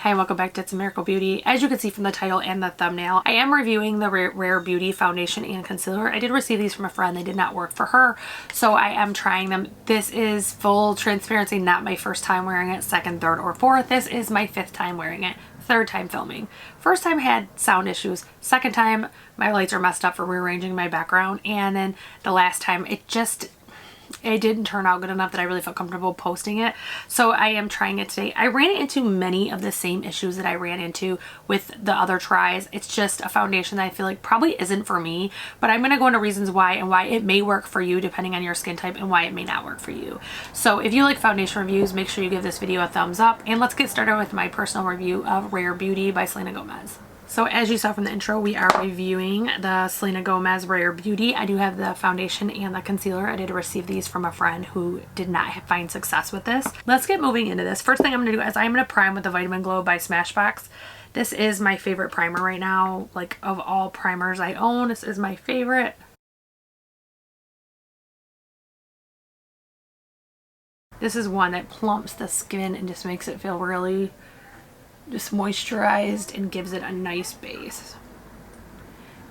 Hi, welcome back to It's a Miracle Beauty. As you can see from the title and the thumbnail, I am reviewing the Rare Beauty foundation and concealer. I did receive these from a friend. They did not work for her, so I am trying them. This is full transparency, not my first time wearing it, second, third, or fourth. This is my fifth time wearing it, third time filming. First time I had sound issues. Second time, my lights are messed up for rearranging my background. And then the last time, it didn't turn out good enough that I really felt comfortable posting it. So I am trying it today. I ran into many of the same issues that I ran into with the other tries. It's just a foundation that I feel like probably isn't for me, but I'm going to go into reasons why and why it may work for you depending on your skin type and why it may not work for you. So if you like foundation reviews, make sure you give this video a thumbs up, and let's get started with my personal review of Rare Beauty by Selena Gomez. So as you saw from the intro, we are reviewing the Selena Gomez Rare Beauty. I do have the foundation and the concealer. I did receive these from a friend who did not find success with this. Let's get moving into this. First thing I'm going to do is I'm going to prime with the Vitamin Glow by Smashbox. This is my favorite primer right now. Like, of all primers I own, this is my favorite. This is one that plumps the skin and just makes it feel really just moisturized and gives it a nice base.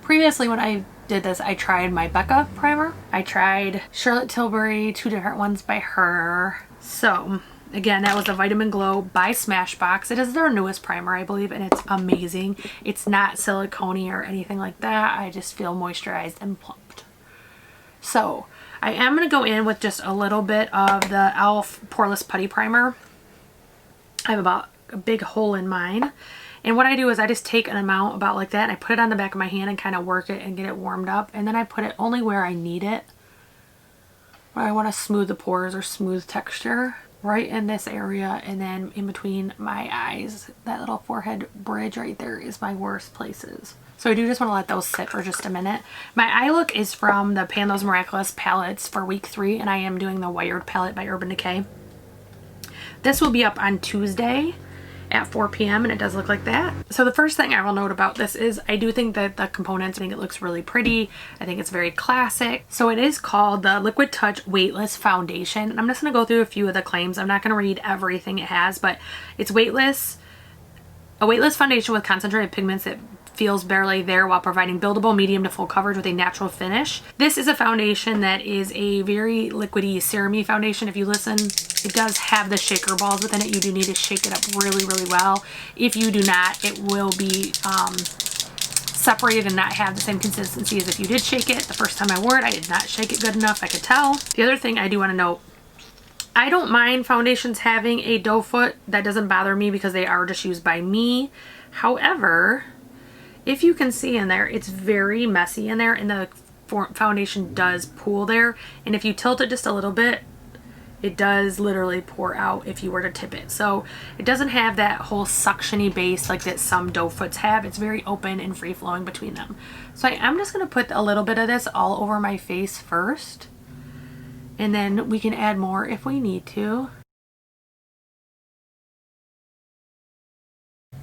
Previously when I did this, I tried my Becca primer. I tried Charlotte Tilbury, two different ones by her. So again, that was the Vitamin Glow by Smashbox. It is their newest primer, I believe, and it's amazing. It's not silicone or anything like that. I just feel moisturized and plumped. So I am going to go in with just a little bit of the e.l.f. Poreless Putty Primer. I have about a big hole in mine, and what I do is I just take an amount about like that and I put it on the back of my hand and kind of work it and get it warmed up, and then I put it only where I need it, where I want to smooth the pores or smooth texture, right in this area, and then in between my eyes. That little forehead bridge right there is my worst places. So I do just want to let those sit for just a minute. My eye look is from the Pan Those Miraculous palettes for week 3, and I am doing the Wired palette by Urban Decay. This will be up on Tuesday at 4 p.m. and it does look like that. So the first thing I will note about this is I do think that the components, I think it looks really pretty. I think it's very classic. So it is called the Liquid Touch Weightless Foundation. And I'm just going to go through a few of the claims. I'm not going to read everything it has, but it's weightless, a weightless foundation with concentrated pigments that feels barely there while providing buildable medium to full coverage with a natural finish. This is a foundation that is a very liquidy, serum-y foundation. If you listen, it does have the shaker balls within it. You do need to shake it up really, really well. If you do not, it will be separated and not have the same consistency as if you did shake it. The first time I wore it, I did not shake it good enough, I could tell. The other thing I do want to note, I don't mind foundations having a doe foot. That doesn't bother me because they are just used by me. However, if you can see in there, it's very messy in there, and the foundation does pool there. And if you tilt it just a little bit, it does literally pour out if you were to tip it. So it doesn't have that whole suction-y base like that some doe foots have. It's very open and free-flowing between them. So I'm just going to put a little bit of this all over my face first, and then we can add more if we need to.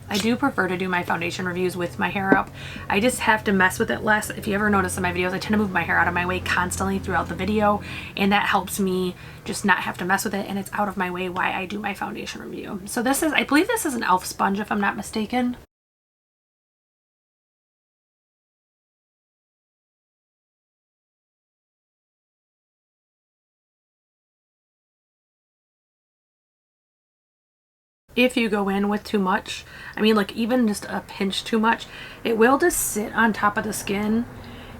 I do prefer to do my foundation reviews with my hair up. I just have to mess with it less. If you ever notice in my videos, I tend to move my hair out of my way constantly throughout the video, and that helps me just not have to mess with it, and it's out of my way why I do my foundation review. So this is, I believe this is an e.l.f. sponge if I'm not mistaken. If you go in with too much, I mean like even just a pinch too much, it will just sit on top of the skin,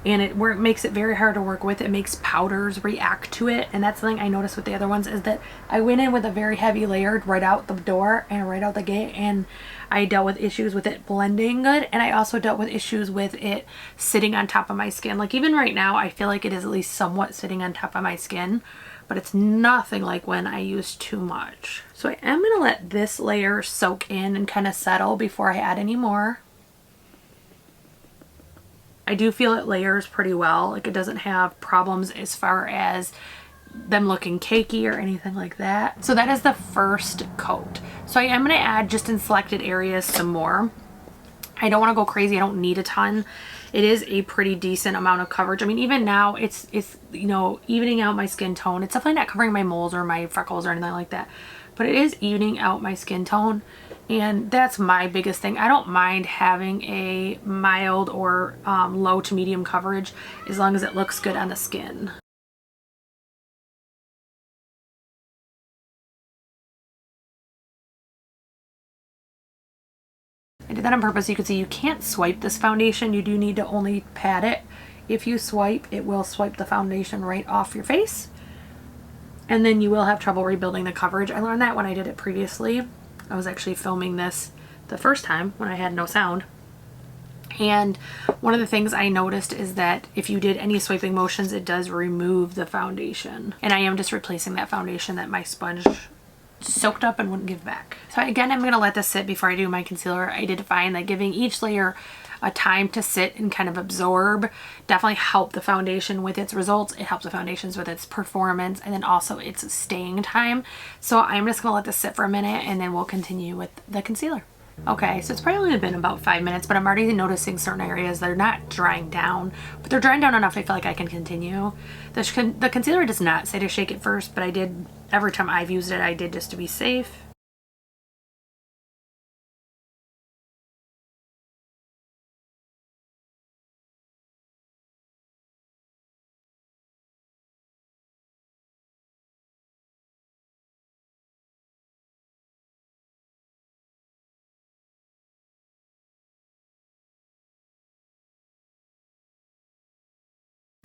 and it makes it very hard to work with. It makes powders react to it, and that's something I noticed with the other ones, is that I went in with a very heavy layered right out the door and right out the gate, and I dealt with issues with it blending good, and I also dealt with issues with it sitting on top of my skin. Like even right now, I feel like it is at least somewhat sitting on top of my skin, but it's nothing like when I use too much. So I am going to let this layer soak in and kind of settle before I add any more. I do feel it layers pretty well. Like it doesn't have problems as far as them looking cakey or anything like that. So that is the first coat. So I am going to add just in selected areas some more. I don't want to go crazy. I don't need a ton. It is a pretty decent amount of coverage. I mean, even now it's you know, evening out my skin tone. It's definitely not covering my moles or my freckles or anything like that, but it is evening out my skin tone. And that's my biggest thing. I don't mind having a mild or low to medium coverage as long as it looks good on the skin. I did that on purpose. You can see you can't swipe this foundation. You do need to only pat it. If you swipe, it will swipe the foundation right off your face. And then you will have trouble rebuilding the coverage. I learned that when I did it previously. I was actually filming this the first time when I had no sound. And one of the things I noticed is that if you did any swiping motions, it does remove the foundation. And I am just replacing that foundation that my sponge soaked up and wouldn't give back. So again, I'm going to let this sit before I do my concealer. I did find that giving each layer a time to sit and kind of absorb definitely help the foundation with its results. It helps the foundations with its performance and then also its staying time. So I'm just gonna let this sit for a minute and then we'll continue with the concealer. Okay, so it's probably only been about 5 minutes, but I'm already noticing certain areas that are not drying down, but they're drying down enough I feel like I can continue. The concealer does not say to shake it first, but I did, every time I've used it, I did just to be safe.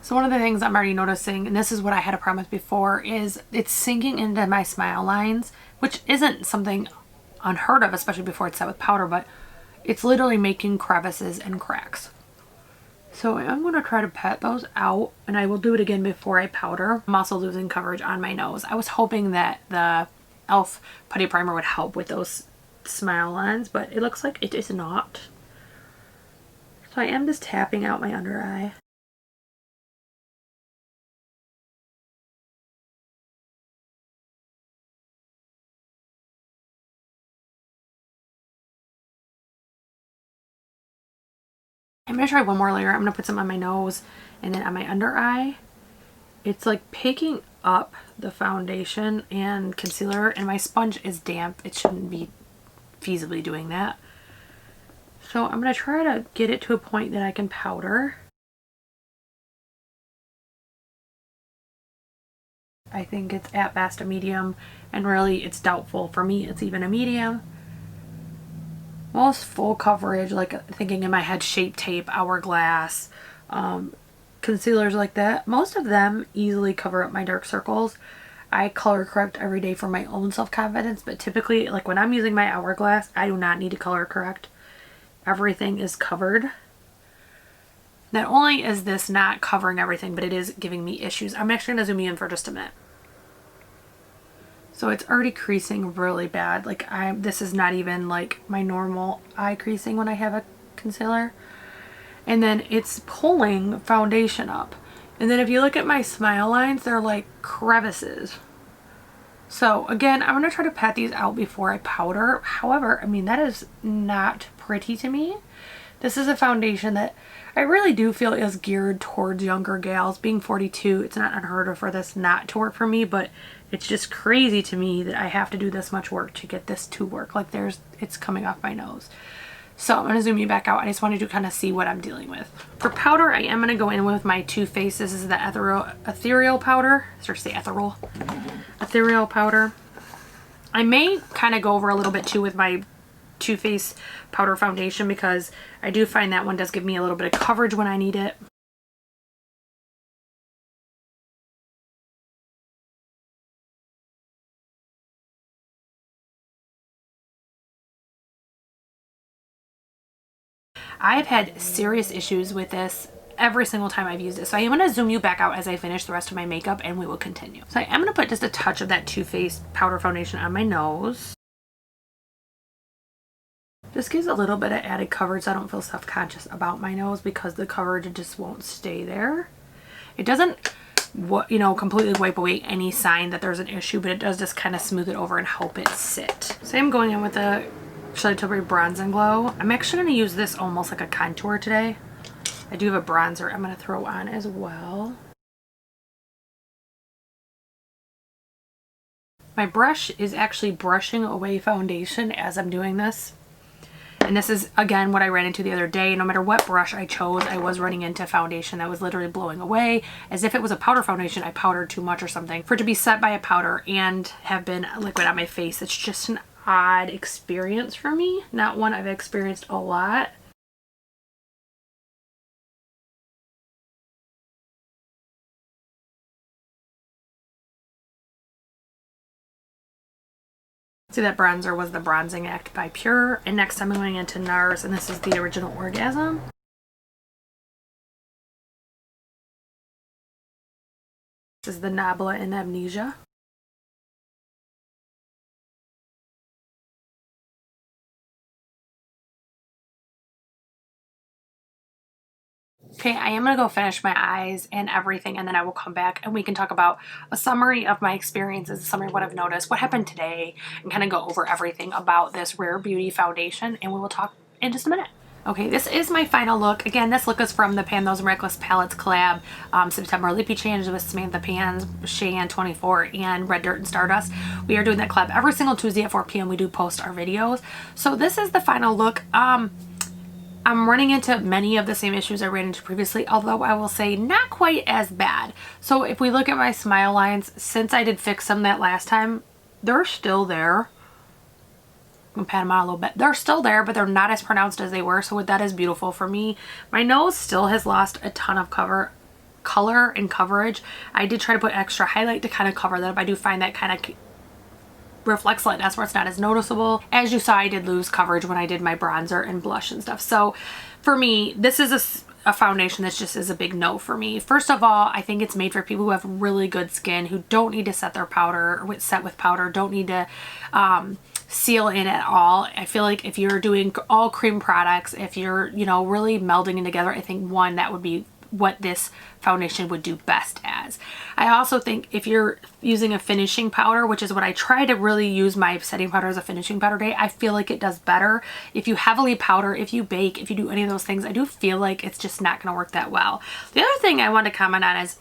So one of the things I'm already noticing, and this is what I had a problem with before, is it's sinking into my smile lines, which isn't something unheard of, especially before it's set with powder, but it's literally making crevices and cracks. So I'm going to try to pat those out, and I will do it again before I powder. I'm also losing coverage on my nose. I was hoping that the e.l.f. Putty Primer would help with those smile lines, but it looks like it is not. So I am just tapping out my under eye. I'm going to try one more layer. I'm going to put some on my nose and then on my under eye. It's like picking up the foundation and concealer, and my sponge is damp. It shouldn't be feasibly doing that. So I'm going to try to get it to a point that I can powder. I think it's at best a medium, and really it's doubtful. For me, it's even a medium. Most full coverage, like thinking in my head, Shape Tape, Hourglass, concealers like that, most of them easily cover up my dark circles. I color correct every day for my own self-confidence, but typically, like when I'm using my Hourglass, I do not need to color correct. Everything is covered. Not only is this not covering everything, but it is giving me issues. I'm actually going to zoom in for just a minute. So it's already creasing really bad. Like this is not even like my normal eye creasing when I have a concealer. And then it's pulling foundation up. And then if you look at my smile lines, they're like crevices. So again, I'm going to try to pat these out before I powder. However, I mean, that is not pretty to me. This is a foundation that I really do feel is geared towards younger gals. Being 42, it's not unheard of for this not to work for me, but it's just crazy to me that I have to do this much work to get this to work. Like it's coming off my nose. So I'm going to zoom you back out. I just wanted to kind of see what I'm dealing with. For powder, I am going to go in with my Too Faced. This is the ethereal powder. Or say ethereal. Ethereal powder. I may kind of go over a little bit too with my Too Faced powder foundation, because I do find that one does give me a little bit of coverage when I need it. I've had serious issues with this every single time I've used it. So I am going to zoom you back out as I finish the rest of my makeup, and we will continue. So I am going to put just a touch of that Too Faced powder foundation on my nose. Just gives a little bit of added coverage so I don't feel self-conscious about my nose, because the coverage just won't stay there. It doesn't, completely wipe away any sign that there's an issue, but it does just kind of smooth it over and help it sit. So I'm going in with the Charlotte Tilbury Bronze and Glow. I'm actually going to use this almost like a contour today. I do have a bronzer I'm going to throw on as well. My brush is actually brushing away foundation as I'm doing this. And this is, again, what I ran into the other day. No matter what brush I chose, I was running into foundation that was literally blowing away. As if it was a powder foundation, I powdered too much or something. For it to be set by a powder and have been liquid on my face, it's just an odd experience for me. Not one I've experienced a lot. See, that bronzer was the Bronzing Act by Pure. And next I'm going into NARS, and this is the Original Orgasm. This is the Nabla in Amnesia. Okay, I am going to go finish my eyes and everything, and then I will come back and we can talk about a summary of my experiences, a summary of what I've noticed, what happened today, and kind of go over everything about this Rare Beauty foundation, and we will talk in just a minute. Okay, this is my final look. Again, this look is from the Pan Those Miraculous Palettes collab, September Lippy Change with Samantha Pans, Cheyenne 24, and Red Dirt and Stardust. We are doing that collab every single Tuesday at 4 p.m. We do post our videos. So this is the final look. I'm running into many of the same issues I ran into previously, although I will say not quite as bad. So if we look at my smile lines, since I did fix them that last time, they're still there. I'm gonna pat them out a little bit. They're still there, but they're not as pronounced as they were, so that is beautiful for me. My nose still has lost a ton of color and coverage. I did try to put extra highlight to kind of cover that up. I do find that kind of reflects lightness where it's not as noticeable. As you saw, I did lose coverage when I did my bronzer and blush and stuff. So for me, this is a foundation that just is a big no for me. First of all, I think it's made for people who have really good skin, who don't need to set their powder, or set with powder, don't need to seal in at all. I feel like if you're doing all cream products, if you're, you know, really melding in together, I think one, that would be what this foundation would do best as. I also think if you're using a finishing powder, which is what I try to really use my setting powder as a finishing powder day, I feel like it does better. If you heavily powder, if you bake, if you do any of those things, I do feel like it's just not going to work that well. The other thing I want to comment on is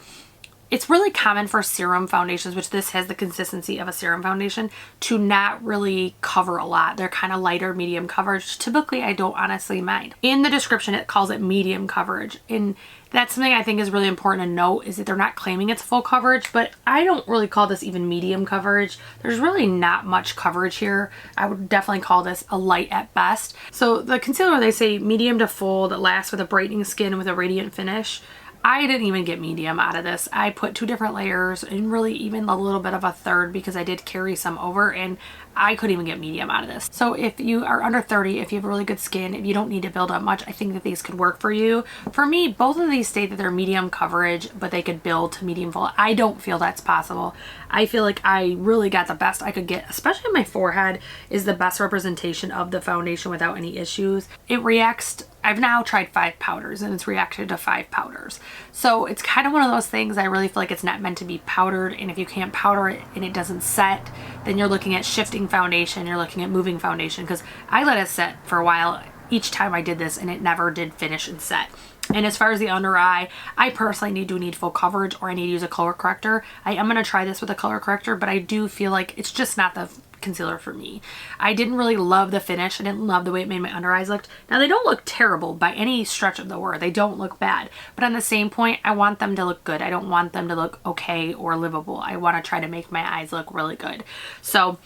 it's really common for serum foundations, which this has the consistency of a serum foundation, to not really cover a lot. They're kind of lighter, medium coverage. Typically, I don't honestly mind. In the description, it calls it medium coverage. And that's something I think is really important to note, is that they're not claiming it's full coverage, but I don't really call this even medium coverage. There's really not much coverage here. I would definitely call this a light at best. So the concealer, they say medium to full, that lasts with a brightening skin with a radiant finish. I didn't even get medium out of this. I put 2 different layers and really even a little bit of a third because I did carry some over, and I couldn't even get medium out of this. So if you are under 30, if you have really good skin, if you don't need to build up much, I think that these could work for you. For me, both of these state that they're medium coverage, but they could build to medium full. I don't feel that's possible. I feel like I really got the best I could get, especially my forehead is the best representation of the foundation without any issues. It reacts, I've now tried 5 powders and it's reacted to 5 powders. So it's kind of one of those things I really feel like it's not meant to be powdered, and if you can't powder it and it doesn't set, then you're looking at shifting foundation, you're looking at moving foundation, because I let it set for a while each time I did this and it never did finish and set. And as far as the under eye, I personally need full coverage, or I need to use a color corrector. I am going to try this with a color corrector, but I do feel like it's just not the concealer for me. I didn't really love the finish. I didn't love the way it made my under eyes look. Now, they don't look terrible by any stretch of the word. They don't look bad. But on the same point, I want them to look good. I don't want them to look okay or livable. I want to try to make my eyes look really good. So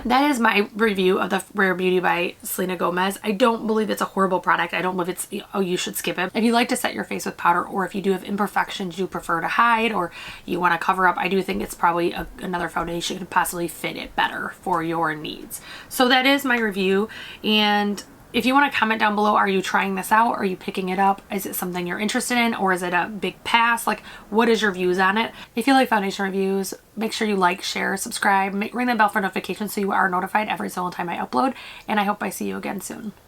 that is my review of the Rare Beauty by Selena Gomez. I don't believe it's a horrible product. I don't believe it's, oh, you should skip it. If you like to set your face with powder, or if you do have imperfections you prefer to hide, or you want to cover up, I do think it's probably another foundation could possibly fit it better for your needs. So that is my review. And if you want to comment down below, are you trying this out? Are you picking it up? Is it something you're interested in, or is it a big pass? Like, what is your views on it? If you like foundation reviews, make sure you like, share, subscribe, ring the bell for notifications so you are notified every single time I upload. And I hope I see you again soon.